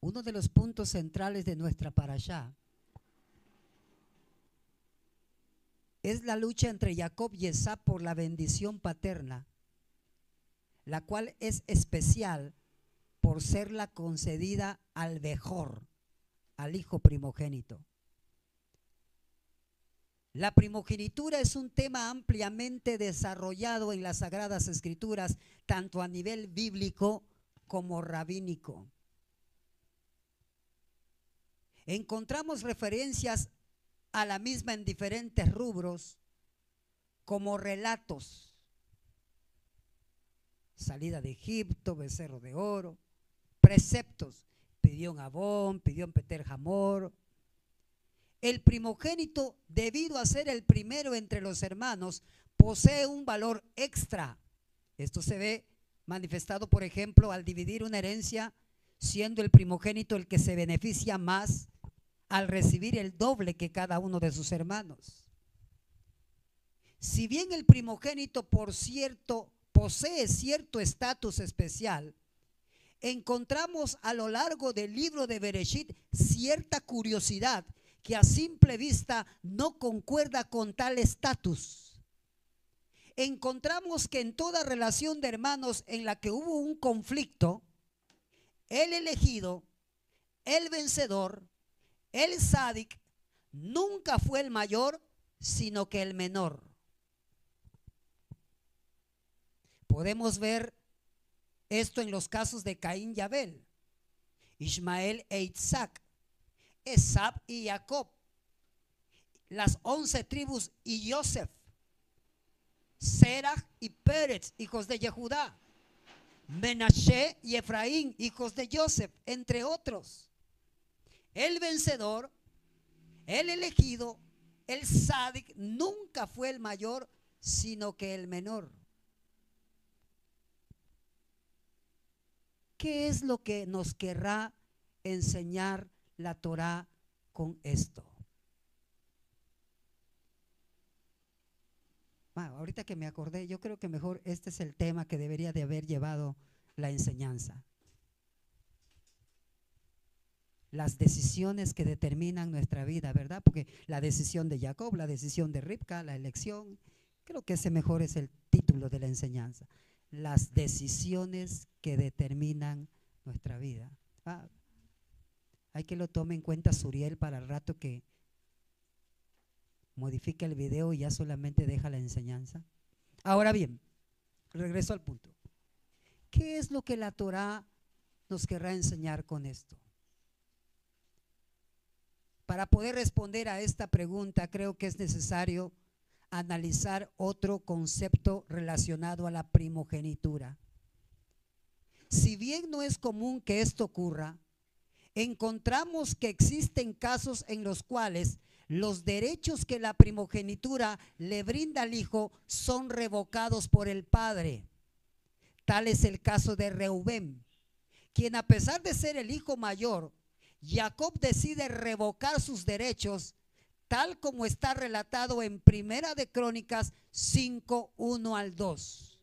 Speaker 1: Uno de los puntos centrales de nuestra parashá es la lucha entre Jacob y Esaú por la bendición paterna, la cual es especial por serla concedida al Bejor, al hijo primogénito. La primogenitura es un tema ampliamente desarrollado en las Sagradas Escrituras, tanto a nivel bíblico como rabínico. Encontramos referencias a la misma en diferentes rubros, como relatos: salida de Egipto, becerro de oro; preceptos: pidión Abón, pidión Peter Hamor; el primogénito, debido a ser el primero entre los hermanos, posee un valor extra. Esto se ve manifestado, por ejemplo, al dividir una herencia, siendo el primogénito el que se beneficia más al recibir el doble que cada uno de sus hermanos. Si bien el primogénito, por cierto, posee cierto estatus especial, encontramos a lo largo del libro de Bereshit cierta curiosidad que a simple vista no concuerda con tal estatus. Encontramos que en toda relación de hermanos en la que hubo un conflicto, el elegido, el vencedor, el sádic, nunca fue el mayor, sino que el menor. Podemos ver esto en los casos de Caín y Abel, Ismael e Isaac, Esab y Jacob, las 11 tribus y Joseph, Serach y Pérez, hijos de Yehudá, Menashe y Efraín, hijos de Joseph, entre otros. El vencedor, el elegido, el sádic, nunca fue el mayor, sino que el menor. ¿Qué es lo que nos querrá enseñar la Torá con esto? Ahorita que me acordé, yo creo que mejor este es el tema que debería de haber llevado la enseñanza. Las decisiones que determinan nuestra vida, ¿verdad? Porque la decisión de Jacob, la decisión de Ribca, la elección, creo que ese mejor es el título de la enseñanza. Las decisiones que determinan nuestra vida. Hay que lo tome en cuenta Suriel para el rato que modifica el video y ya solamente deja la enseñanza. Ahora bien, regreso al punto. ¿Qué es lo que la Torá nos querrá enseñar con esto? Para poder responder a esta pregunta, creo que es necesario analizar otro concepto relacionado a la primogenitura. Si bien no es común que esto ocurra, encontramos que existen casos en los cuales los derechos que la primogenitura le brinda al hijo son revocados por el padre. Tal es el caso de Reubén, quien, a pesar de ser el hijo mayor, Jacob decide revocar sus derechos, tal como está relatado en Primera de Crónicas 5, 1 al 2.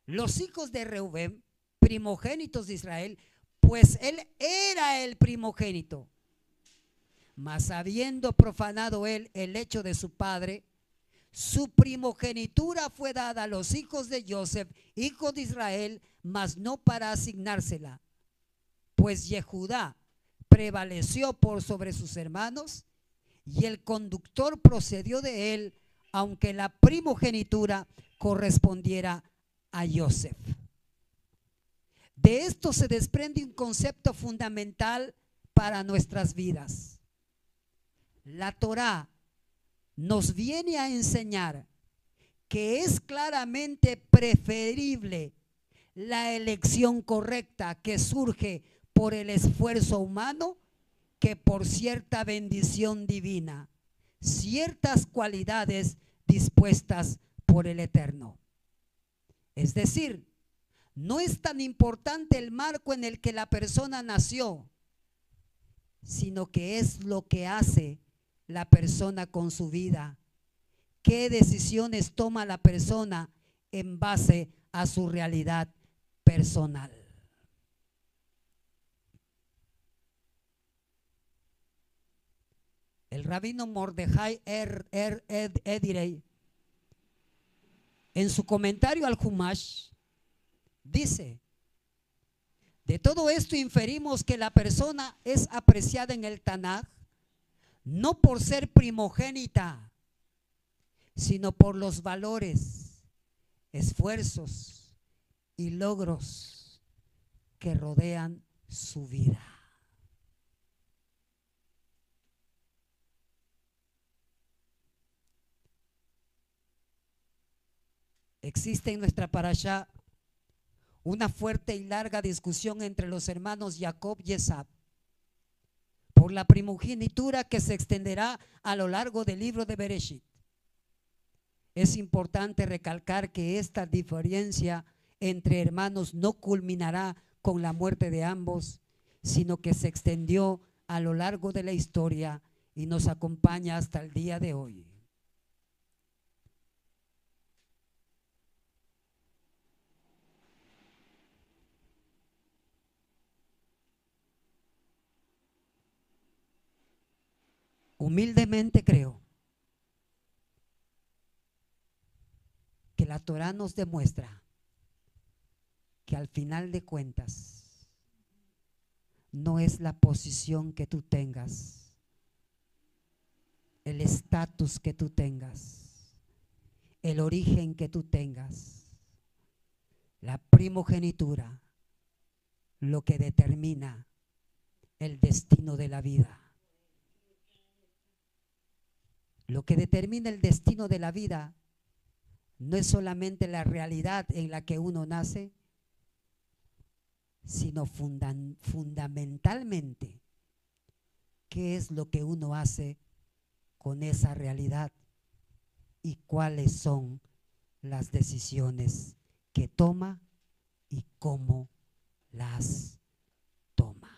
Speaker 1: Los hijos de Reubén, primogénitos de Israel, pues él era el primogénito, mas habiendo profanado él el hecho de su padre, su primogenitura fue dada a los hijos de Joseph, hijo de Israel, mas no para asignársela, pues Yehudá prevaleció por sobre sus hermanos y el conductor procedió de él, aunque la primogenitura correspondiera a Joseph. De esto se desprende un concepto fundamental para nuestras vidas. La Torá nos viene a enseñar que es claramente preferible la elección correcta que surge por el esfuerzo humano que por cierta bendición divina, ciertas cualidades dispuestas por el Eterno. Es decir, no es tan importante el marco en el que la persona nació, sino que es lo que hace la persona con su vida, qué decisiones toma la persona en base a su realidad personal. El rabino Mordejai Edirei, en su comentario al Humash, dice: de todo esto inferimos que la persona es apreciada en el Tanaj no por ser primogénita, sino por los valores, esfuerzos y logros que rodean su vida. Existe en nuestra parashá una fuerte y larga discusión entre los hermanos Jacob y Esab por la primogenitura que se extenderá a lo largo del libro de Bereshit. Es importante recalcar que esta diferencia entre hermanos no culminará con la muerte de ambos, sino que se extendió a lo largo de la historia y nos acompaña hasta el día de hoy. Humildemente creo que la Torá nos demuestra que al final de cuentas no es la posición que tú tengas, el estatus que tú tengas, el origen que tú tengas, la primogenitura, lo que determina el destino de la vida. Lo que determina el destino de la vida no es solamente la realidad en la que uno nace, sino fundamentalmente qué es lo que uno hace con esa realidad y cuáles son las decisiones que toma y cómo las toma.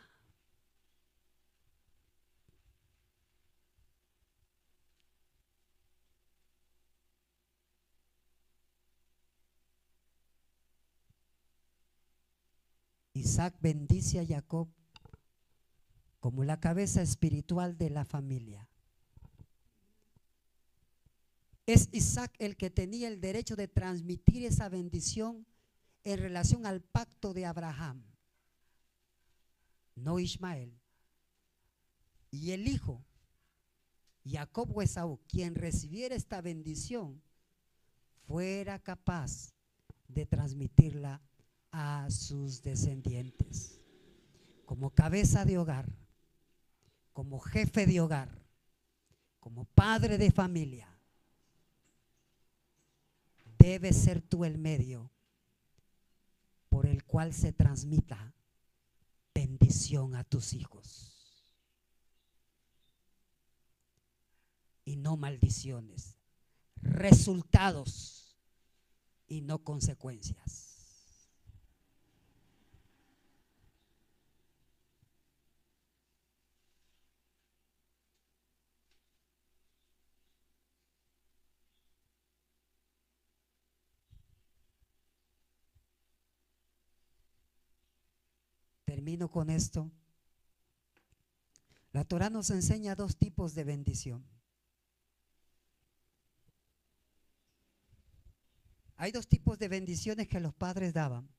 Speaker 1: Isaac bendice a Jacob como la cabeza espiritual de la familia. Es Isaac el que tenía el derecho de transmitir esa bendición en relación al pacto de Abraham, no Ismael. Y el hijo, Jacob o Esaú, quien recibiera esta bendición, fuera capaz de transmitirla a sus descendientes. Como cabeza de hogar, como jefe de hogar, como padre de familia, debes ser tú el medio por el cual se transmita bendición a tus hijos y no maldiciones, resultados y no consecuencias. Termino con esto. La Torá nos enseña dos tipos de bendición. Hay dos tipos de bendiciones que los padres daban.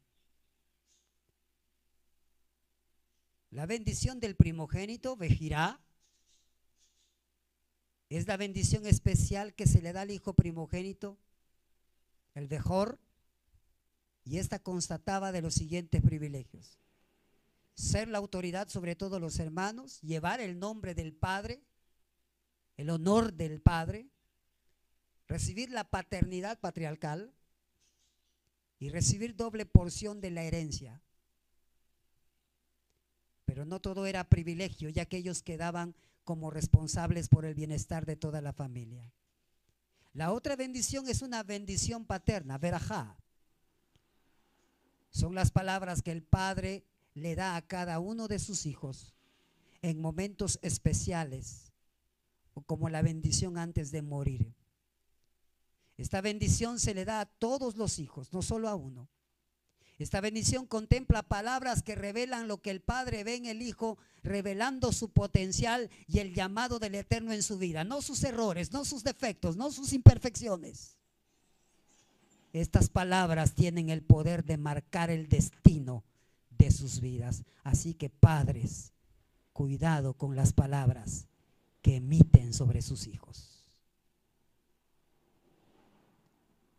Speaker 1: La bendición del primogénito, Vejirá, es la bendición especial que se le da al hijo primogénito, el Bejor, y esta constataba de los siguientes privilegios: ser la autoridad sobre todos los hermanos, llevar el nombre del padre, el honor del padre, recibir la paternidad patriarcal y recibir doble porción de la herencia. Pero no todo era privilegio, ya que ellos quedaban como responsables por el bienestar de toda la familia. La otra bendición es una bendición paterna, verajá. Son las palabras que el padre le da a cada uno de sus hijos en momentos especiales, o como la bendición antes de morir. Esta bendición se le da a todos los hijos, no solo a uno. Esta bendición contempla palabras que revelan lo que el padre ve en el hijo, revelando su potencial y el llamado del Eterno en su vida, no sus errores, no sus defectos, no sus imperfecciones. Estas palabras tienen el poder de marcar el destino de sus vidas. Así que padres, cuidado con las palabras que emiten sobre sus hijos,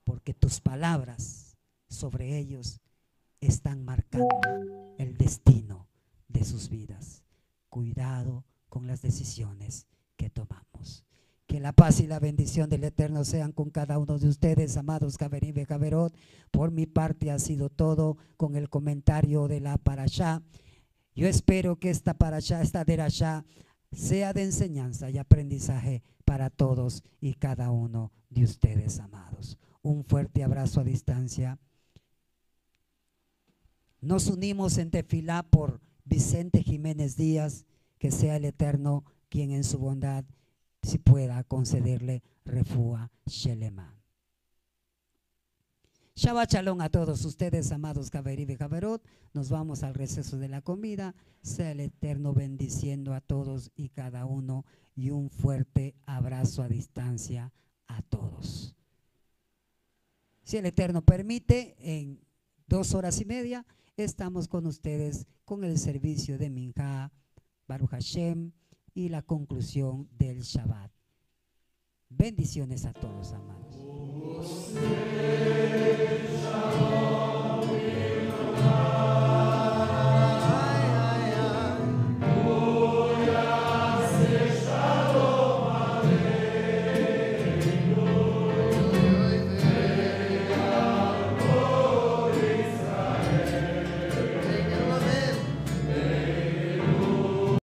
Speaker 1: porque tus palabras sobre ellos están marcando el destino de sus vidas. Cuidado con las decisiones que tomamos. Que la paz y la bendición del Eterno sean con cada uno de ustedes, amados Javerim y Javerot. Por mi parte ha sido todo con el comentario de la parashá. Yo espero que esta parashá, esta derashá, sea de enseñanza y aprendizaje para todos y cada uno de ustedes, amados. Un fuerte abrazo a distancia. Nos unimos en tefilá por Vicente Jiménez Díaz, que sea el Eterno quien en su bondad, si pueda, concederle refúa shelema. Shabbat shalom a todos ustedes, amados Javerim y Javerot. Nos vamos al receso de la comida. Sea el Eterno bendiciendo a todos y cada uno, y un fuerte abrazo a distancia a todos. Si el Eterno permite, en 2 horas y media estamos con ustedes con el servicio de Minjá, Baruch Hashem, y la conclusión del Shabbat. Bendiciones a todos, amados.